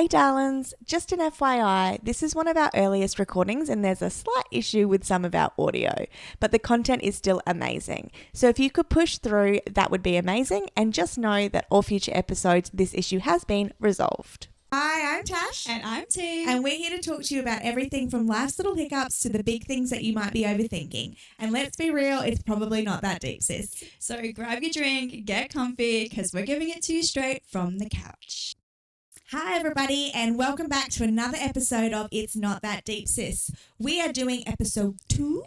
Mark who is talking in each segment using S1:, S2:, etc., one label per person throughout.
S1: Hey darlings, just an FYI, this is one of our earliest recordings and there's a slight issue with some of our audio, but the content is still amazing. So if you could push through, that would be amazing, and just know that all future episodes, this issue has been resolved.
S2: Hi, I'm Tash.
S3: And I'm T.
S2: And we're here to talk to you about everything from life's little hiccups to the big things that you might be overthinking. And let's be real, it's probably not that deep, sis.
S3: So grab your drink, get comfy, because we're giving it to you straight from the couch.
S2: Hi, everybody, and welcome back to another episode of It's Not That Deep, Sis. We are doing episode 2.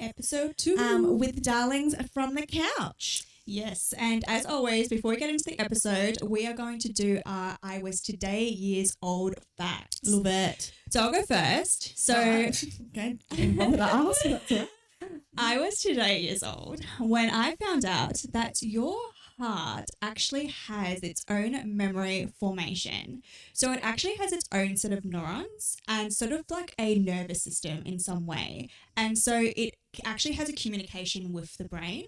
S2: With darlings from the couch.
S3: Yes, and as always, before we get into the episode, we are going to do our I was today years old facts.
S2: A little bit.
S3: So I'll go first. So
S2: Okay.
S3: I was today years old when I found out that your heart actually has its own memory formation. So it actually has its own set of neurons and sort of like a nervous system in some way. And so it actually has a communication with the brain.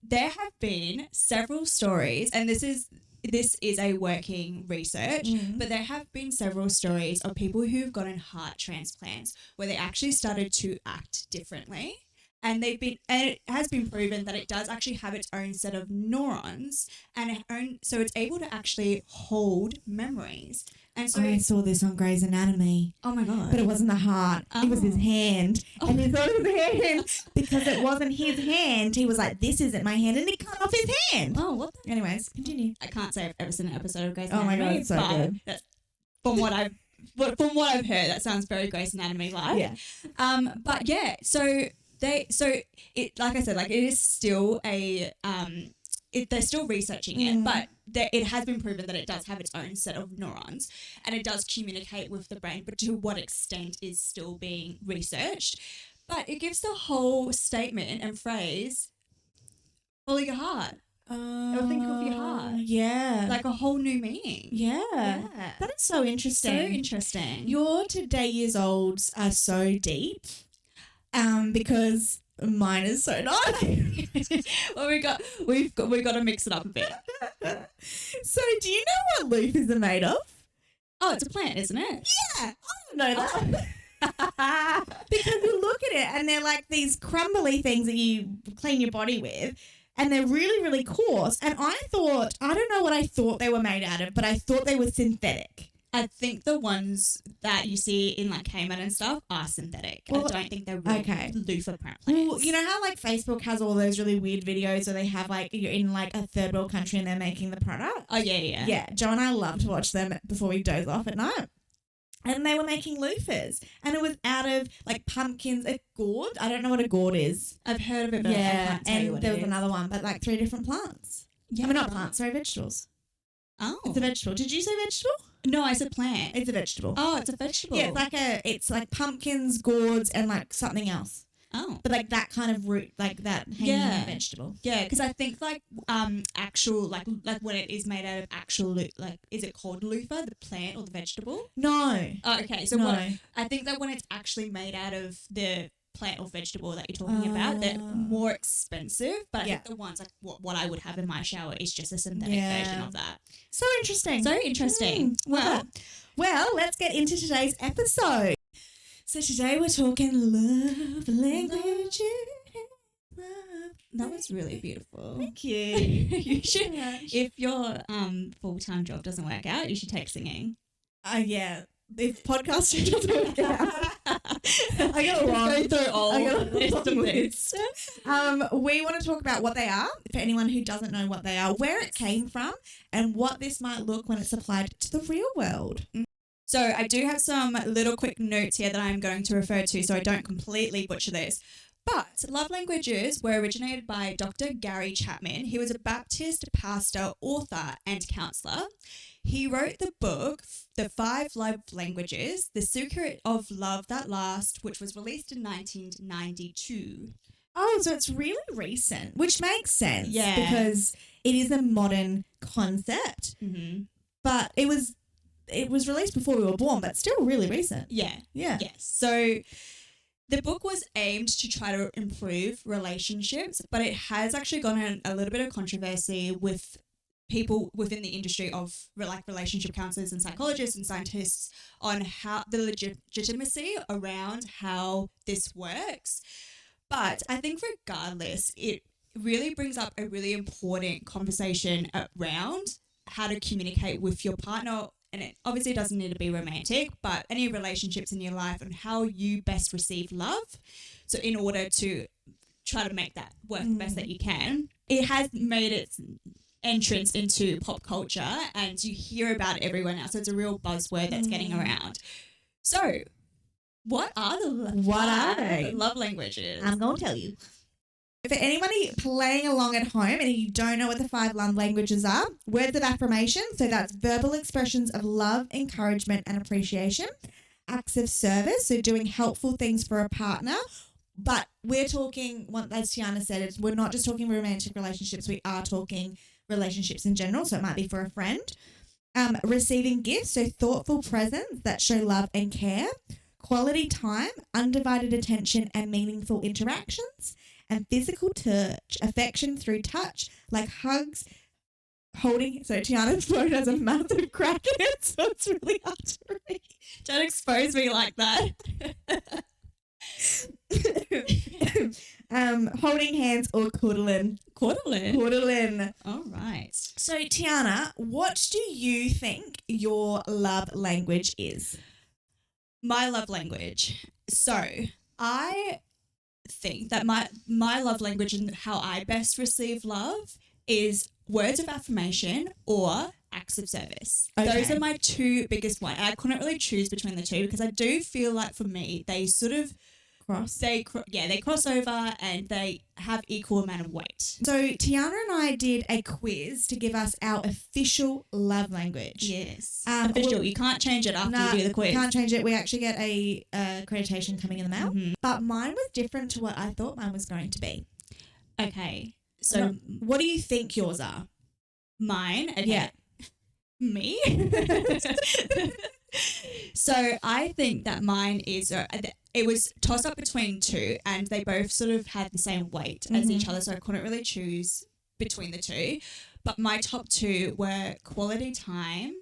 S3: There have been several stories, and this is a working research, but there have been several stories of people who've gotten heart transplants where they actually started to act differently. And it has been proven that it does actually have its own set of neurons, so it's able to actually hold memories. And so
S2: I saw this on Grey's Anatomy.
S3: Oh my god!
S2: But it wasn't the heart. It was his hand.
S3: Oh.
S2: And he thought it was his hand because it wasn't his hand. He was like, "This isn't my hand," and he cut off his hand.
S3: Oh, what?
S2: Anyways, continue.
S3: I can't say I've ever seen an episode of Grey's
S2: Oh
S3: Anatomy.
S2: my God, it's so good.
S3: From what I've heard, that sounds very Grey's Anatomy like.
S2: Yeah.
S3: But yeah, so it, like I said, like it is still they're still researching it, but it has been proven that it does have its own set of neurons and it does communicate with the brain, but to what extent is still being researched. But it gives the whole statement and phrase, follow your heart. Or think of your heart.
S2: Yeah.
S3: Like a whole new meaning.
S2: Yeah. That is so interesting.
S3: So interesting.
S2: Your today years olds are so deep because mine is so not.
S3: Well, we've got to mix it up a bit.
S2: So do you know what loofahs are made of?
S3: Oh, it's a plant, isn't it?
S2: Yeah. I don't know that. Because you look at it and they're like these crumbly things that you clean your body with. And they're really, really coarse. And I don't know what I thought they were made out of, but I thought they were synthetic.
S3: I think the ones that you see in like Kmart and stuff are synthetic.
S2: Well,
S3: I don't think they're real loofah plants.
S2: Well, you know how like Facebook has all those really weird videos where they have like you're in like a third world country and they're making the product?
S3: Oh, yeah.
S2: Yeah, Joe and I love to watch them before we doze off at night. And they were making loofahs. And it was out of like pumpkins, a gourd. I don't know what a gourd is.
S3: I've heard of it, but I
S2: Yeah,
S3: can't tell you
S2: and
S3: what
S2: there
S3: it
S2: was
S3: is.
S2: another one, but like 3 different plants.
S3: Yeah,
S2: I mean, not
S3: right.
S2: plants, sorry, vegetables.
S3: Oh.
S2: It's a vegetable. Did you say vegetable?
S3: No, I said plant.
S2: It's a vegetable.
S3: Oh, it's a vegetable.
S2: Yeah, it's like pumpkins, gourds, and like something else.
S3: Oh.
S2: But like that kind of root, like that hanging vegetable.
S3: Yeah, because I think like actual like when it is made out of actual like is it called loofah, the plant or the vegetable?
S2: No.
S3: Oh, okay. So
S2: No.
S3: I think that when it's actually made out of the plant or vegetable that you're talking about, they're more expensive. But I think the ones like what I would have in my shower is just a synthetic version of that.
S2: So interesting.
S3: So interesting. Well,
S2: let's get into today's episode. So today we're talking love languages.
S3: that was really beautiful.
S2: Thank you.
S3: You should, if your full-time job doesn't work out, you should take singing.
S2: Yeah. If podcasting doesn't work out. I got a long
S3: Go through all
S2: I got a
S3: list of
S2: long
S3: this.
S2: We want to talk about what they are, for anyone who doesn't know what they are, where it came from, and what this might look when it's applied to the real world.
S3: So I do have some little quick notes here that I'm going to refer to so I don't completely butcher this. But love languages were originated by Dr. Gary Chapman. He was a Baptist pastor, author, and counselor. He wrote the book, The 5 Love Languages, The Secret of Love That Lasts, which was released in 1992.
S2: Oh, so it's really recent, which makes sense.
S3: Yeah.
S2: Because it is a modern concept.
S3: Mm-hmm.
S2: But it was released before we were born, but still really recent.
S3: Yeah.
S2: Yeah.
S3: Yes. So the book was aimed to try to improve relationships, but it has actually gone in a little bit of controversy with people within the industry of like relationship counselors and psychologists and scientists on how the legitimacy around how this works. But I think regardless, it really brings up a really important conversation around how to communicate with your partner. And it obviously doesn't need to be romantic, but any relationships in your life and how you best receive love. So in order to try to make that work the best that you can, it has made its entrance into pop culture and you hear about it everywhere now. So it's a real buzzword that's getting around. So what are the love languages?
S2: I'm going to tell you. For anybody playing along at home and you don't know what the 5 love languages are, words of affirmation, so that's verbal expressions of love, encouragement and appreciation. Acts of service, so doing helpful things for a partner. But we're talking, as Tiana said, we're not just talking romantic relationships, we are talking relationships in general, so it might be for a friend. Receiving gifts, so thoughtful presents that show love and care. Quality time, undivided attention and meaningful interactions. And physical touch, affection through touch, like hugs, holding. So Tiana's phone has a massive crack in it, so it's really hard to read.
S3: Don't expose me like that.
S2: Holding hands or cuddling. Cuddling.
S3: All right.
S2: So Tiana, what do you think your love language is?
S3: My love language. So I think that my love language and how I best receive love is words of affirmation or acts of service.
S2: Okay.
S3: Those are my 2 biggest ones. I couldn't really choose between the 2 because I do feel like for me they sort of they cross over and they have equal amount of weight.
S2: So Tiana and I did a quiz to give us our official love language.
S3: Yes. Official. You can't change it after you do the quiz.
S2: Can't change it. We actually get a accreditation coming in the mail.
S3: Mm-hmm.
S2: But mine was different to what I thought mine was going to be.
S3: Okay. So
S2: what do you think yours are?
S3: Mine? Okay.
S2: Yeah.
S3: Me? So I think that mine is, it was tossed up between 2 and they both sort of had the same weight as each other. So I couldn't really choose between the 2. But my top 2 were quality time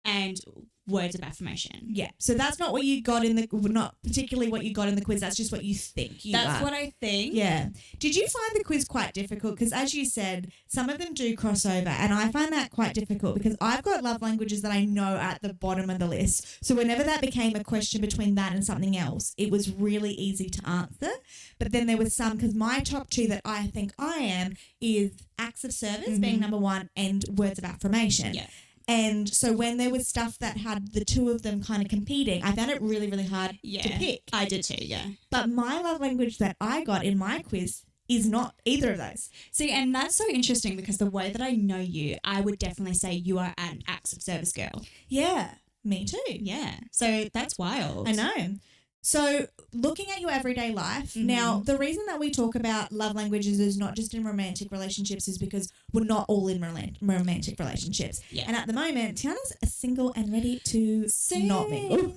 S3: and words of affirmation.
S2: Yeah. So that's not what you got not particularly what you got in the quiz. That's just what you think you
S3: That's
S2: are.
S3: what I think.
S2: Yeah. Did you find the quiz quite difficult? Because as you said, some of them do cross over and I find that quite difficult because I've got love languages that I know are at the bottom of the list. So whenever that became a question between that and something else, it was really easy to answer. But then there was some, because my top 2 that I think I am is acts of service being number 1 and words of affirmation.
S3: Yeah.
S2: And so when there was stuff that had the 2 of them kind of competing, I found it really, really hard to pick.
S3: I did too, yeah.
S2: But my love language that I got in my quiz is not either of those.
S3: See, and that's so interesting because the way that I know you, I would definitely say you are an acts of service girl.
S2: Yeah, me too.
S3: Yeah. So that's wild.
S2: I know. So looking at your everyday life, now the reason that we talk about love languages is not just in romantic relationships is because we're not all in romantic relationships.
S3: Yeah.
S2: And at the moment, Tiana's single and ready to not mingle.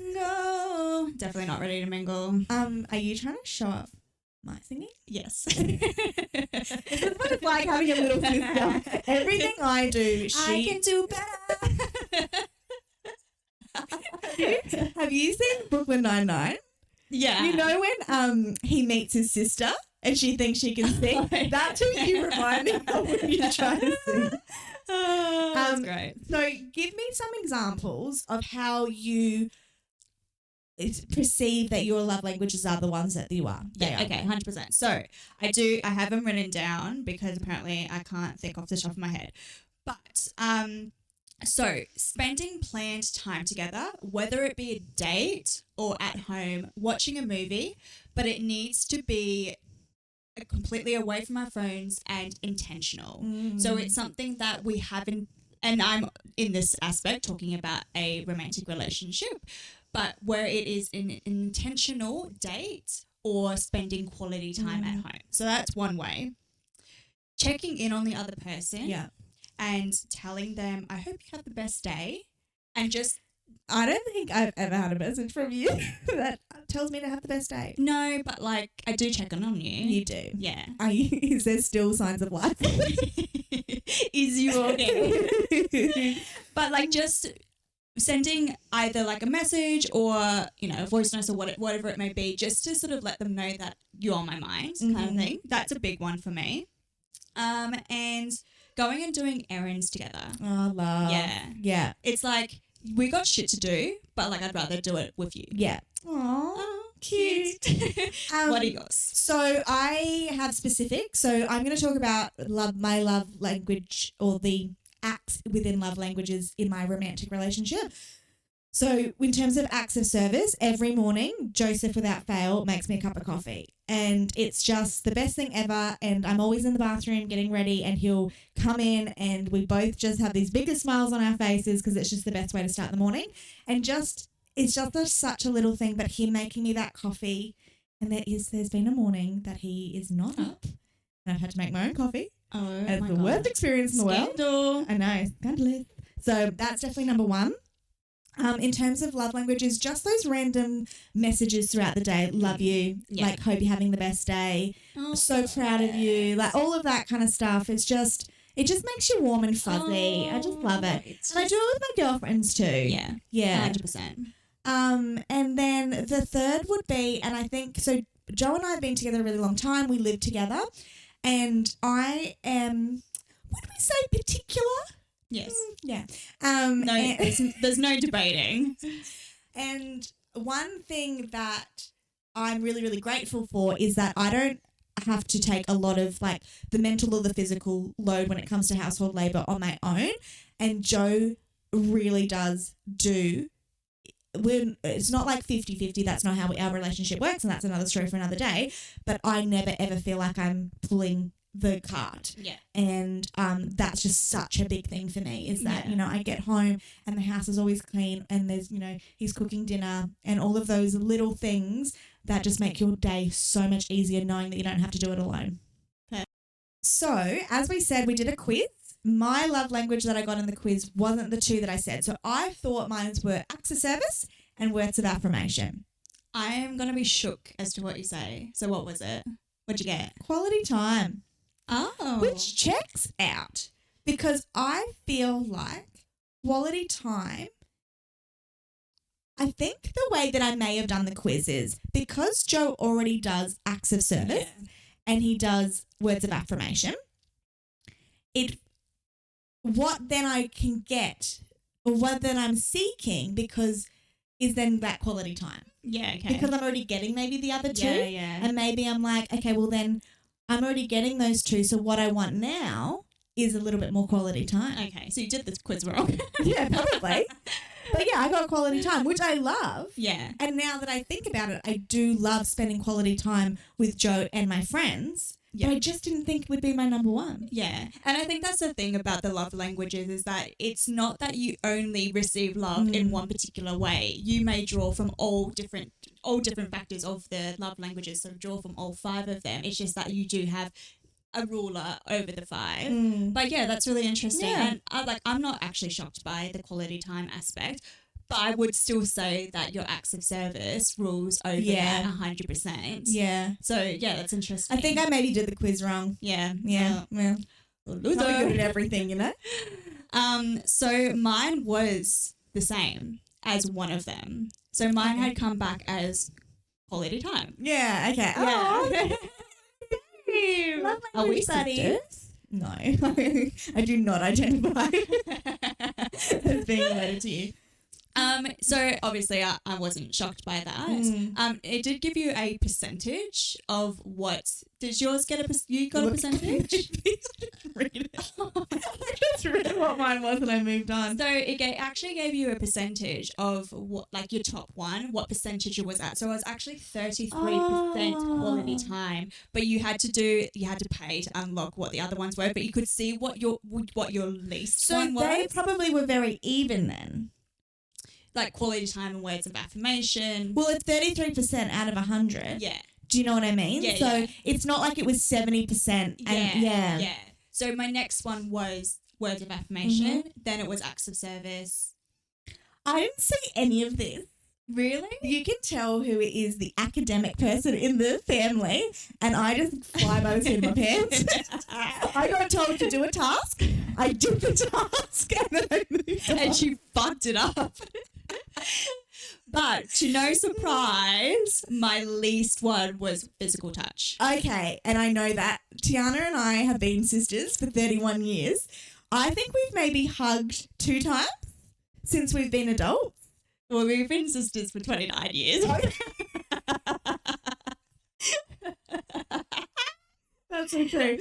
S3: Definitely not ready to mingle.
S2: Are you trying to show off my singing?
S3: Yes.
S2: This is what it's like having a little sister. Everything I do,
S3: I can do better.
S2: Have you seen Brooklyn Nine-Nine?
S3: Yeah.
S2: You know when he meets his sister and she thinks she can sing? That's who you remind me of when you try to sing.
S3: That's great.
S2: So give me some examples of how you perceive that your love languages are the ones that you are.
S3: Yeah, okay, 100%. So I have them written down because apparently I can't think off the top of my head. But so spending planned time together, whether it be a date or at home, watching a movie, but it needs to be completely away from our phones and intentional. So it's something that we haven't, and I'm in this aspect talking about a romantic relationship, but where it is an intentional date or spending quality time at home. So that's one way. Checking in on the other person.
S2: Yeah.
S3: And telling them, I hope you have the best day. And just,
S2: I don't think I've ever had a message from you that tells me to have the best day.
S3: no, but like, I do check in on you.
S2: You do.
S3: Yeah.
S2: Is there still signs of life?
S3: Is you okay? But like just sending either like a message or, you know, a voice note or whatever it may be, just to sort of let them know that you're on my mind kind of thing. That's a big one for me. And going and doing errands together.
S2: Oh, love.
S3: Yeah.
S2: Yeah.
S3: It's like we got shit to do, but like I'd rather do it with you.
S2: Yeah.
S3: Oh, cute. What are yours?
S2: So I have specific. So I'm going to talk about my love language, or the acts within love languages in my romantic relationship. So in terms of acts of service, every morning, Joseph, without fail, makes me a cup of coffee. And it's just the best thing ever. And I'm always in the bathroom getting ready, and he'll come in and we both just have these biggest smiles on our faces because it's just the best way to start the morning. And it's just such a little thing, but him making me that coffee. And there's been a morning that he is not up, and I've had to make my own coffee.
S3: Oh,
S2: And it's
S3: my
S2: the
S3: God.
S2: worst experience in the world.
S3: Scandal.
S2: I know, scandalous. So that's definitely number one. In terms of love languages, just those random messages throughout the day. Love you.
S3: Yeah.
S2: Like, hope you're having the best day.
S3: Oh,
S2: So proud of you. Like, all of that kind of stuff. It just makes you warm and fuzzy. I just love it. And I do it with my girlfriends too.
S3: Yeah.
S2: Yeah.
S3: 100%.
S2: And then the third would be, and I think, so Joe and I have been together a really long time. We live together. And I am, would we say particular?
S3: Yes.
S2: Yeah.
S3: No,
S2: and,
S3: there's no debating.
S2: and one thing that I'm really, really grateful for is that I don't have to take a lot of like the mental or the physical load when it comes to household labor on my own. And Joe really does do. It's not like 50-50. That's not how our relationship works, and that's another story for another day. But I never, ever feel like I'm pulling the cart.
S3: Yeah.
S2: And that's just such a big thing for me, is that,
S3: Yeah.
S2: you know, I get home and the house is always clean, and there's, you know, he's cooking dinner, and all of those little things that just make your day so much easier, knowing that you don't have to do it alone.
S3: Okay.
S2: So, as we said, we did a quiz. My love language that I got in the quiz wasn't the two that I said. So I thought mine were acts of service and words of affirmation.
S3: I am going to be shook as to what you say. So what was it? What'd you get?
S2: Quality time.
S3: Oh.
S2: Which checks out, because I feel like quality time, I think the way that I may have done the quiz is because Joe already does acts of service and he does words of affirmation, what then I can get, or what then I'm seeking, because is then that quality time.
S3: Yeah, okay.
S2: Because I'm already getting maybe the other two.
S3: Yeah.
S2: And maybe I'm like, okay, well then I'm already getting those two. So what I want now is a little bit more quality time.
S3: Okay, so you did this quiz wrong.
S2: Yeah, probably. But yeah, I got quality time, which I love.
S3: Yeah.
S2: And now that I think about it, I do love spending quality time with Joe and my friends.
S3: Yeah.
S2: But I just didn't think it would be my number one.
S3: Yeah. And I think that's the thing about the love languages, is that it's not that you only receive love in one particular way. You may draw from all different factors of the love languages, so draw from all 5 of them. It's just that you do have a ruler over the 5. But yeah, that's really interesting.
S2: Yeah.
S3: And I'm not actually shocked by the quality time aspect. But I would still say that your acts of service rules over
S2: Yeah.
S3: 100%.
S2: Yeah.
S3: So, yeah, that's interesting.
S2: I think I maybe did the quiz wrong.
S3: Yeah.
S2: Yeah. Well,
S3: Loser.
S2: not be good at everything, you know?
S3: So mine was the same as one of them. So mine had come back as quality time.
S2: Yeah, okay.
S3: Yeah.
S2: Love
S3: Are we
S2: language buddies.
S3: sisters?
S2: No, I do not identify as being related to you.
S3: So obviously I wasn't shocked by that. It did give you a percentage of what did yours get you got a percentage?
S2: Read it. I just read what mine was and I moved on.
S3: So it actually gave you a percentage of what, like your top one, what percentage it was at. So it was actually 33% quality time, but you had to pay to unlock what the other ones were, but you could see what your least
S2: So
S3: one was.
S2: they probably were very even then.
S3: Like quality time and words of affirmation.
S2: Well, it's 33% out of 100.
S3: Yeah.
S2: Do you know what I mean?
S3: Yeah,
S2: so
S3: yeah.
S2: it's not like it was 70%. And
S3: Yeah. So my next one was words of affirmation. Then it was acts of service.
S2: I didn't see any of this
S3: Really?
S2: You can tell who is the academic person in the family, and I just fly by the seat of my pants. I got told to do a task. I did the task, and then I moved on.
S3: And she fucked it up. But to no surprise, my least one was physical touch.
S2: Okay, and I know that Tiana and I have been sisters for 31 years. I think we've maybe hugged 2 times since we've been adults.
S3: Well, we've been sisters for 29 years.
S2: That's so true.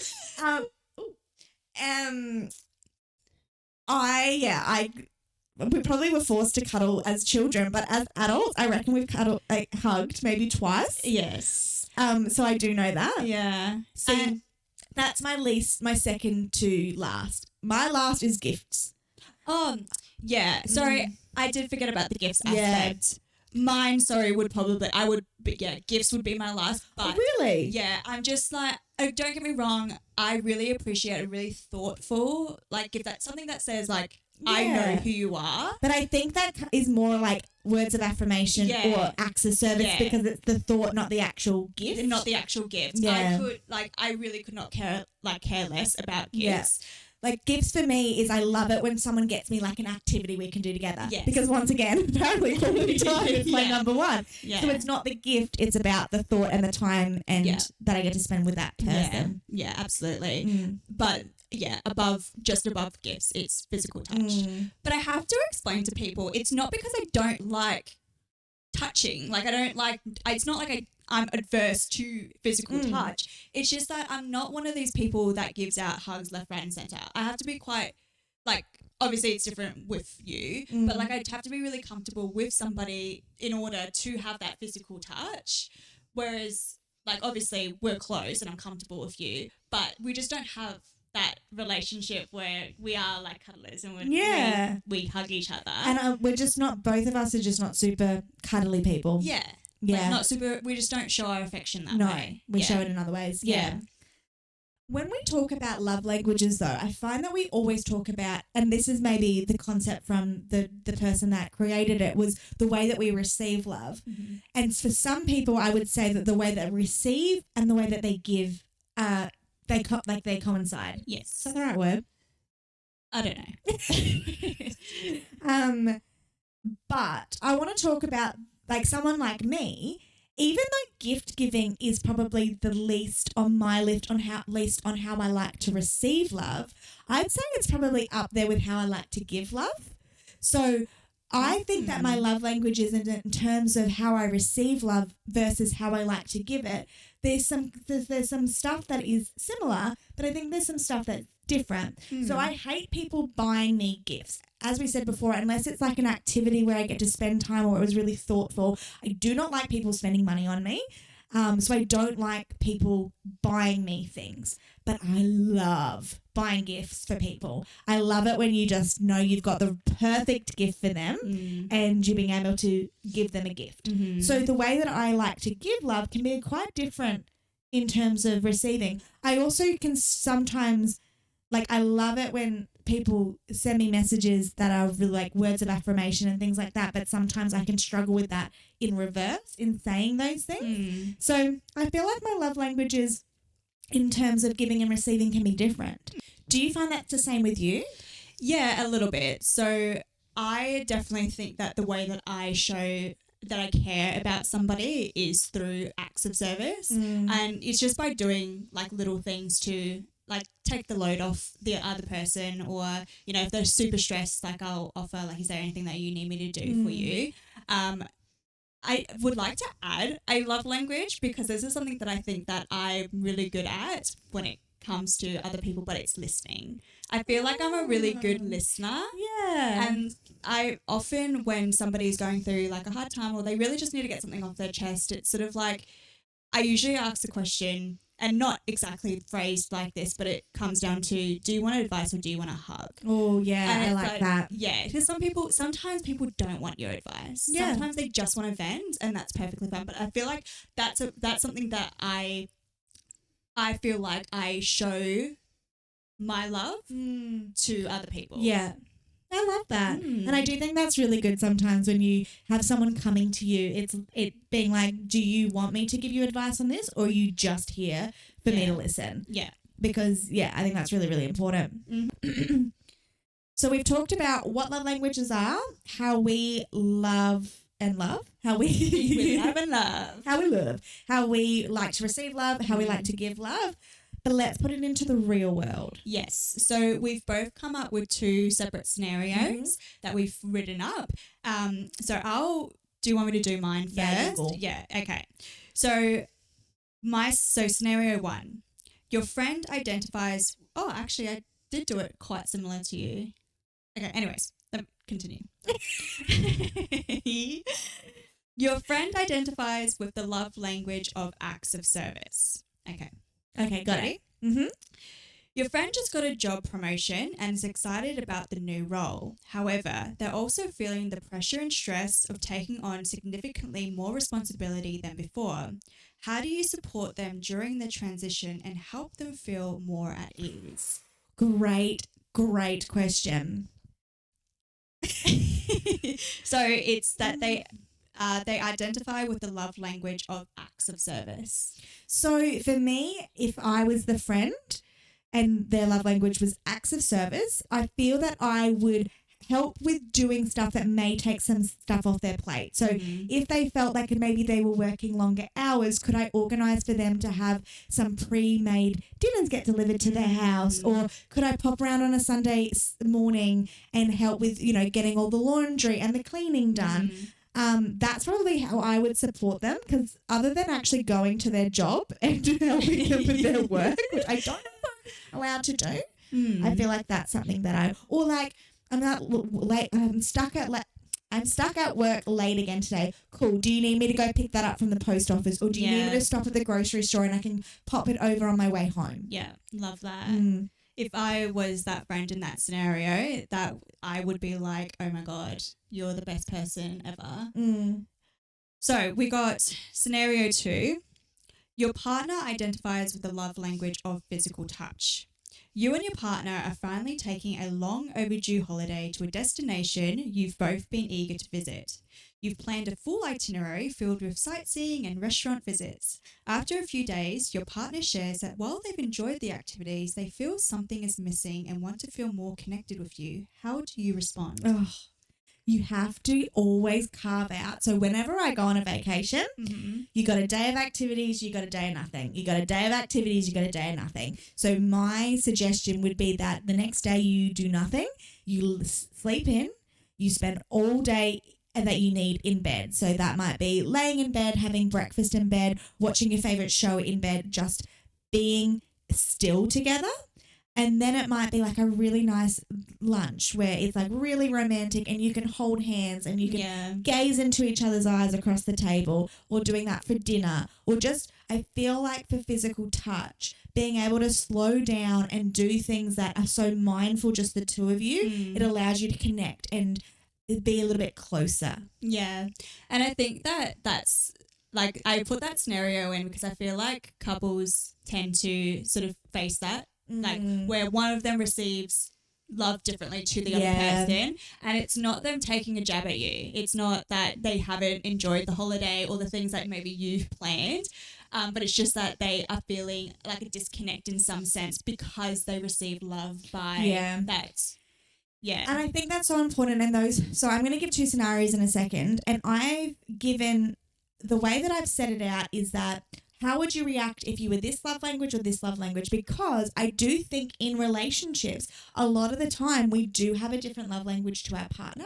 S2: We probably were forced to cuddle as children, but as adults, I reckon we've hugged maybe twice.
S3: Yes.
S2: So I do know that.
S3: Yeah.
S2: See, that's my second to last. My last is gifts.
S3: Yeah. Sorry, I did forget about the gifts
S2: Yeah.
S3: aspect. Mine, gifts would be my last. But
S2: Really?
S3: yeah, I'm just like, don't get me wrong, I really appreciate a really thoughtful, like, gift, that something that says, like, I know
S2: Yeah.
S3: who you are.
S2: But I think that is more like words of affirmation
S3: Yeah.
S2: or acts of service
S3: Yeah.
S2: because it's the thought, not the actual gift.
S3: Not the actual gift.
S2: Yeah.
S3: I really could not care less about
S2: Yeah.
S3: gifts.
S2: Like gifts for me is I love it when someone gets me like an activity we can do together.
S3: Yes.
S2: Because once again, apparently quality time is my
S3: Yeah.
S2: number one.
S3: Yeah.
S2: So it's not the gift, it's about the thought and the time and
S3: Yeah.
S2: that I get to spend with that person.
S3: Yeah, absolutely.
S2: Mm.
S3: But yeah, above gifts, it's physical touch.
S2: Mm.
S3: But I have to explain to people, it's not because I don't like touching. Like it's not like I'm adverse to physical touch. It's just that I'm not one of these people that gives out hugs left, right, and center. I have to be quite, like, obviously it's different with you, but like I'd have to be really comfortable with somebody in order to have that physical touch. Whereas, like, obviously we're close and I'm comfortable with you, but we just don't have that relationship where we are like cuddlers and we hug each other.
S2: And we're just not, both of us are just not super cuddly people.
S3: Yeah.
S2: Yeah.
S3: Like, not super, we just don't show our affection that
S2: No,
S3: way.
S2: we
S3: Yeah.
S2: show it in other ways.
S3: Yeah.
S2: When we talk about love languages, though, I find that we always talk about, and this is maybe the concept from the person that created it, was the way that we receive love.
S3: Mm-hmm.
S2: And for some people, I would say that the way they receive and the way that they give, they coincide.
S3: Yes.
S2: Is that the right word?
S3: I don't know.
S2: But I want to talk about like someone like me. Even though gift giving is probably the least on my list on how I like to receive love, I'd say it's probably up there with how I like to give love. So I think that my love language is in terms of how I receive love versus how I like to give it. There's some stuff that is similar, but I think there's some stuff that's different. So I hate people buying me gifts. As we said before, unless it's like an activity where I get to spend time or it was really thoughtful, I do not like people spending money on me. So I don't like people buying me things. But I love buying gifts for people. I love it when you just know you've got the perfect gift for them and you being able to give them a gift. So the way that I like to give love can be quite different in terms of receiving. I also can sometimes, like, I love it when people send me messages that are really like words of affirmation and things like that, but sometimes I can struggle with that in reverse in saying those things. So I feel like my love languages in terms of giving and receiving can be different. Do you find that's the same with you?
S3: Yeah, a little bit. So I definitely think that the way that I show that I care about somebody is through acts of service. And it's just by doing like little things to like take the load off the other person, or, you know, if they're super stressed, like I'll offer, like, is there anything that you need me to do for you? I would like to add a love language, because this is something that I think that I'm really good at when it comes to other people, but it's listening. I feel like I'm a really good listener.
S2: Yeah.
S3: And I often, when somebody's going through like a hard time or they really just need to get something off their chest, it's sort of like, I usually ask the question, and not exactly phrased like this, but it comes down to, do you want advice or do you want a hug?
S2: Oh, yeah,
S3: And
S2: I
S3: it's
S2: like that.
S3: Yeah, because sometimes people don't want your advice.
S2: Yeah.
S3: Sometimes they just want to vent, and that's perfectly fine. But I feel like that's something that I feel like I show my love to other people.
S2: Yeah. I love that.
S3: Mm.
S2: And I do think that's really good sometimes when you have someone coming to you, it being like, do you want me to give you advice on this, or are you just here for me to listen?
S3: Yeah.
S2: Because, I think that's really, really important.
S3: Mm-hmm.
S2: So we've talked about what love languages are, how we love and love, how
S3: We love and love.
S2: how we love, how we like to receive love, how we like to give love. But let's put it into the real world.
S3: Yes. So we've both come up with 2 separate scenarios that we've written up. Do you want me to do mine first?
S2: Yeah, you go.
S3: Yeah. Okay. So scenario 1, your friend identifies. Oh, actually, I did do it quite similar to you. Okay. Anyways, let me continue. Your friend identifies with the love language of acts of service. Okay.
S2: Okay, got
S3: Ready?
S2: it. Mm-hmm.
S3: Your friend just got a job promotion and is excited about the new role. However, they're also feeling the pressure and stress of taking on significantly more responsibility than before. How do you support them during the transition and help them feel more at ease?
S2: Great question.
S3: So it's that they identify with the love language of acts of service.
S2: So for me, if I was the friend and their love language was acts of service, I feel that I would help with doing stuff that may take some stuff off their plate. So if they felt like maybe they were working longer hours, could I organise for them to have some pre-made dinners get delivered to their house? Or could I pop around on a Sunday morning and help with, getting all the laundry and the cleaning done? That's probably how I would support them, because other than actually going to their job and helping them with their work, which I don't know if I'm allowed to do, I feel like that's something that I'm not late. I'm stuck at work late again today. Cool. Do you need me to go pick that up from the post office, or do you need me to stop at the grocery store and I can pop it over on my way home?
S3: Yeah, love that. If I was that friend in that scenario, that I would be like, oh my God, you're the best person ever. So we got scenario 2. Your partner identifies with the love language of physical touch. You and your partner are finally taking a long overdue holiday to a destination you've both been eager to visit. You've planned a full itinerary filled with sightseeing and restaurant visits. After a few days, your partner shares that while they've enjoyed the activities, they feel something is missing and want to feel more connected with you. How do you respond?
S2: Oh, you have to always carve out. So whenever I go on a vacation, you got a day of activities, you got a day of nothing. You got a day of activities, you got a day of nothing. So my suggestion would be that the next day you do nothing, you sleep in, you spend all day that you need in bed. So that might be laying in bed, having breakfast in bed, watching your favorite show in bed, just being still together. And then it might be like a really nice lunch where it's like really romantic and you can hold hands and you can gaze into each other's eyes across the table, or doing that for dinner, or just, I feel like for physical touch, being able to slow down and do things that are so mindful, just the two of you, it allows you to connect and be a little bit closer.
S3: Yeah. And I think that's like, I put that scenario in because I feel like couples tend to sort of face that. Like where one of them receives love differently to the other person, and it's not them taking a jab at you. It's not that they haven't enjoyed the holiday or the things that maybe you've planned, but it's just that they are feeling like a disconnect in some sense because they receive love by that. Yeah.
S2: And I think that's so important in those. So I'm going to give 2 scenarios in a second, and I've given, the way that I've set it out is that, how would you react if you were this love language or this love language? Because I do think in relationships, a lot of the time we do have a different love language to our partner.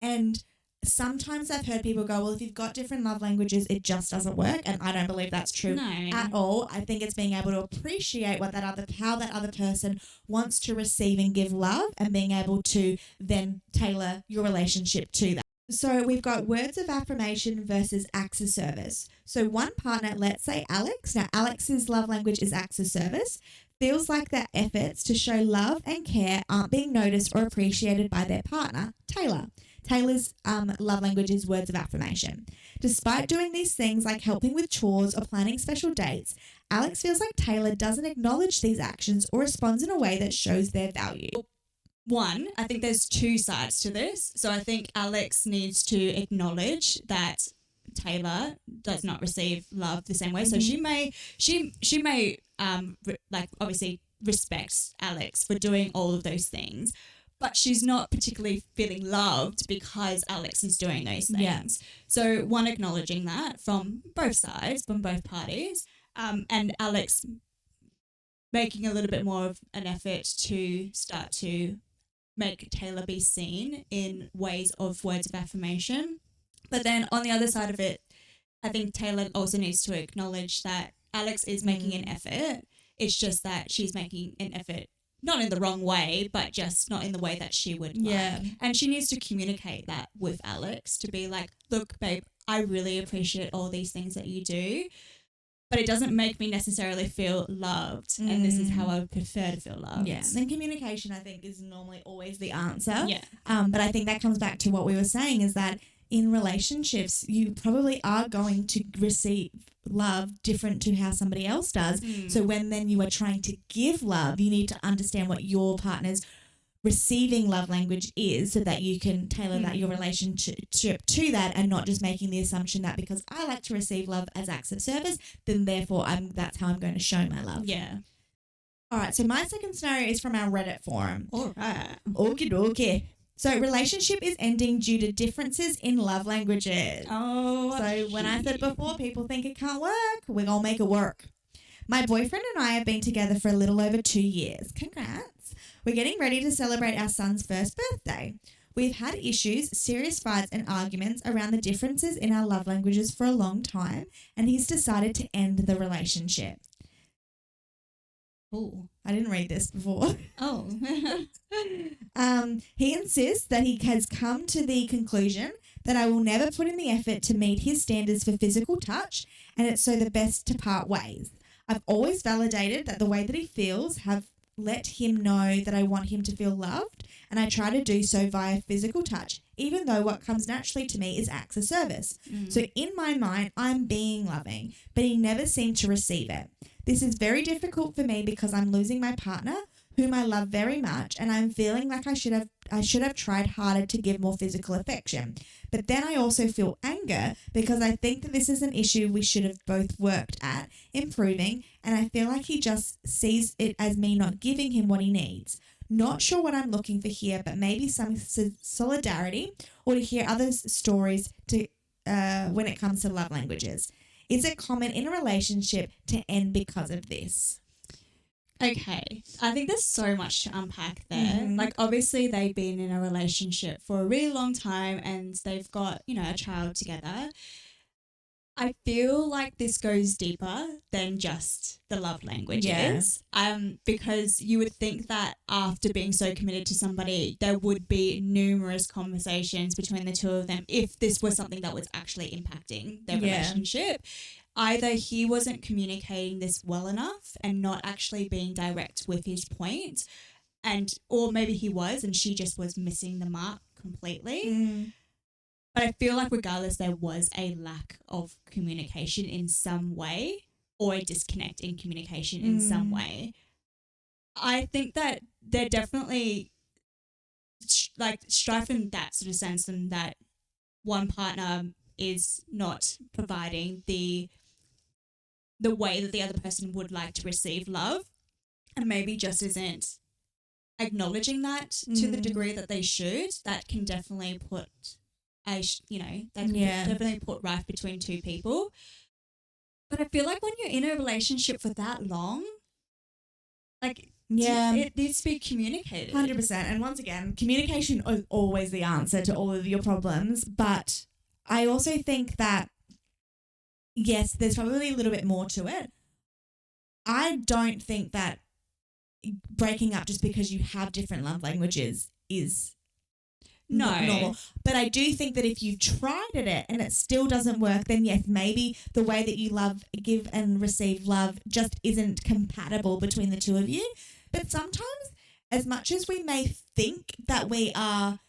S2: And sometimes I've heard people go, well, if you've got different love languages, it just doesn't work. And I don't believe that's true at all. I think it's being able to appreciate how that other person wants to receive and give love, and being able to then tailor your relationship to that. So we've got words of affirmation versus acts of service. So one partner, let's say Alex. Now, Alex's love language is acts of service. Feels like their efforts to show love and care aren't being noticed or appreciated by their partner, Taylor. Taylor's love language is words of affirmation. Despite doing these things like helping with chores or planning special dates, Alex feels like Taylor doesn't acknowledge these actions or responds in a way that shows their value.
S3: one, I think there's two sides to this. So I think Alex needs to acknowledge that Taylor does not receive love the same way. So she may like obviously respects Alex for doing all of those things, but she's not particularly feeling loved because Alex is doing those things.
S2: Yeah.
S3: So one, acknowledging that from both sides, from both parties, and Alex making a little bit more of an effort to start to make Taylor be seen in ways of words of affirmation. But then on the other side of it, I think Taylor also needs to acknowledge that Alex is making an effort. It's just that she's making an effort not in the wrong way, but just not in the way that she would like. And she needs to communicate that with Alex to be like, look, babe, I really appreciate all these things that you do, but it doesn't make me necessarily feel loved. And this is how I would prefer to feel loved.
S2: Yeah. And communication, I think, is normally always the answer.
S3: Yeah.
S2: But I think that comes back to what we were saying is that in relationships, you probably are going to receive love different to how somebody else does. So when then you are trying to give love, you need to understand what your partner's receiving love language is so that you can tailor that your relationship to that, and not just making the assumption that because I like to receive love as acts of service, then therefore that's how I'm going to show my love.
S3: Yeah.
S2: All right, so my second scenario is from our Reddit forum.
S3: All right.
S2: Okie dokie. So relationship is ending due to differences in love languages.
S3: Oh.
S2: So when I said before, people think it can't work, we're going to make it work. My boyfriend and I have been together for a little over 2 years. Congrats. We're getting ready to celebrate our son's first birthday. We've had issues, serious fights and arguments around the differences in our love languages for a long time, and he's decided to end the relationship. Oh, I didn't read this before.
S3: Oh.
S2: He insists that he has come to the conclusion that I will never put in the effort to meet his standards for physical touch, and it's so the best to part ways. I've always validated that the way that he feels have let him know that I want him to feel loved, and I try to do so via physical touch, even though what comes naturally to me is acts of service. So in my mind, I'm being loving, but he never seemed to receive it. This is very difficult for me because I'm losing my partner, whom I love very much, and I'm feeling like I should have tried harder to give more physical affection. But then I also feel anger because I think that this is an issue we should have both worked at improving, and I feel like he just sees it as me not giving him what he needs. Not sure what I'm looking for here, but maybe some solidarity or to hear others' stories to when it comes to love languages. Is it common in a relationship to end because of this?
S3: Okay. I think there's so much to unpack there. Like, obviously, they've been in a relationship for a really long time and they've got, a child together. I feel like this goes deeper than just the love languages. Because you would think that after being so committed to somebody, there would be numerous conversations between the two of them if this was something that was actually impacting their relationship. Either he wasn't communicating this well enough and not actually being direct with his point, or maybe he was and she just was missing the mark completely. But I feel like regardless, there was a lack of communication in some way, or a disconnect in communication in some way. I think that they're definitely strife in that sort of sense, and that one partner is not providing the way that the other person would like to receive love, and maybe just isn't acknowledging that to the degree that they should. That can definitely put definitely put rife between two people. But I feel like when you're in a relationship for that long, it needs to be communicated.
S2: 100%. And once again, communication is always the answer to all of your problems. But I also think that, yes, there's probably a little bit more to it. I don't think that breaking up just because you have different love languages is normal. But I do think that if you've tried it and it still doesn't work, then yes, maybe the way that you give and receive love just isn't compatible between the two of you. But sometimes, as much as we may think that we are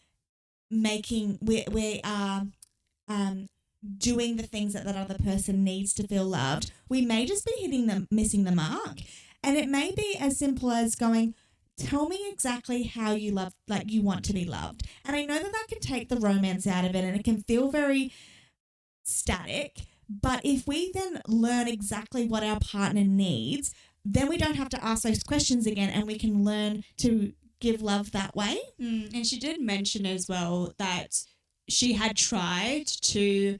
S2: doing the things that other person needs to feel loved, we may just be missing the mark. And it may be as simple as going, tell me exactly how you love, like you want to be loved. And I know that that can take the romance out of it and it can feel very static. But if we then learn exactly what our partner needs, then we don't have to ask those questions again and we can learn to give love that way.
S3: And she did mention as well that she had tried to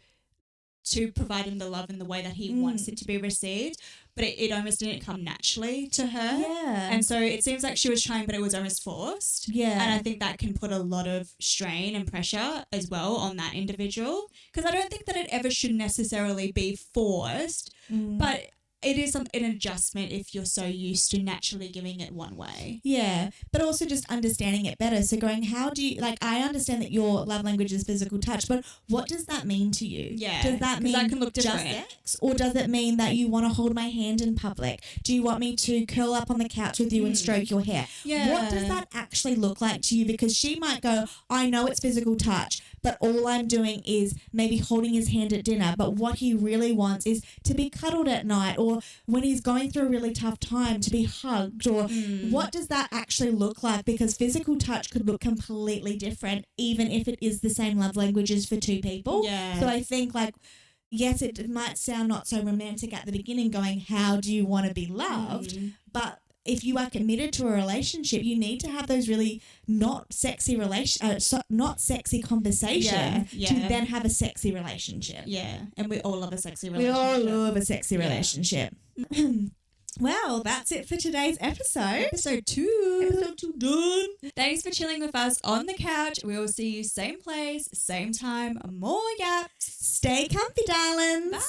S3: provide him the love in the way that he wants it to be received, but it almost didn't come naturally to her.
S2: Yeah.
S3: And so it seems like she was trying, but it was almost forced.
S2: Yeah.
S3: And I think that can put a lot of strain and pressure as well on that individual, because I don't think that it ever should necessarily be forced, but it is an adjustment if you're so used to naturally giving it one way.
S2: Yeah, but also just understanding it better. So going, how do you, like, I understand that your love language is physical touch, but what does that mean to you?
S3: Yeah,
S2: Does that
S3: 'cause
S2: mean
S3: that can look
S2: just
S3: different.
S2: sex? Or does it mean that you want to hold my hand in public? Do you want me to curl up on the couch with you and stroke your hair?
S3: Yeah.
S2: What does that actually look like to you? Because she might go, I know it's physical touch, but all I'm doing is maybe holding his hand at dinner. But what he really wants is to be cuddled at night, or when he's going through a really tough time, to be hugged. Or what does that actually look like? Because physical touch could look completely different, even if it is the same love languages for two people.
S3: Yeah.
S2: So I think, like, yes, it might sound not so romantic at the beginning, going, how do you want to be loved? But if you are committed to a relationship, you need to have those really not sexy conversations
S3: Yeah.
S2: to then have a sexy relationship.
S3: Yeah, and we all love a sexy
S2: We
S3: relationship.
S2: all love a sexy relationship. Well, that's it for today's episode.
S3: Episode 2.
S2: Episode 2 done.
S3: Thanks for chilling with us on the couch. We will see you same place, same time, more yaps.
S2: Stay comfy, darlings.
S3: Bye.